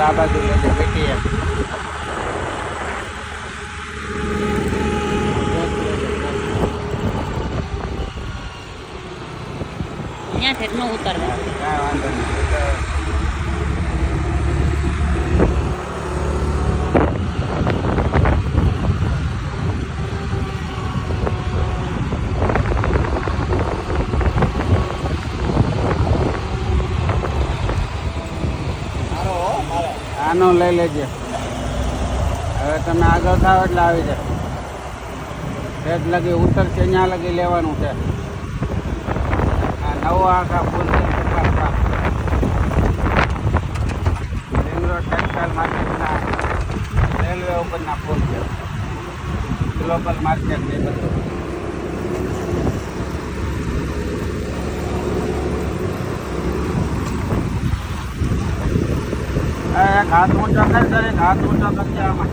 આ બાજુ લેજે બેટી ત્યાં ઠેઠ ન ઉતારવા. કાંઈ વાંધો નહીં. આનો લઈ લેજે. હવે તમે આગળ થાવ એટલે આવી જાય. ઠેઠ લગી ઉતરશે ત્યાં લગી લેવાનું છે. આ નવો આખા ફૂલ છે રિંગ રોડ ટેક્સટાઇલ માર્કેટના રેલવે ઉપરના ફૂલ છે. ગ્લોબલ માર્કેટ એ બધું. એક હાથ ઊંચો કરી દે, એક હાથ ઊંચો કરી દે આમાં.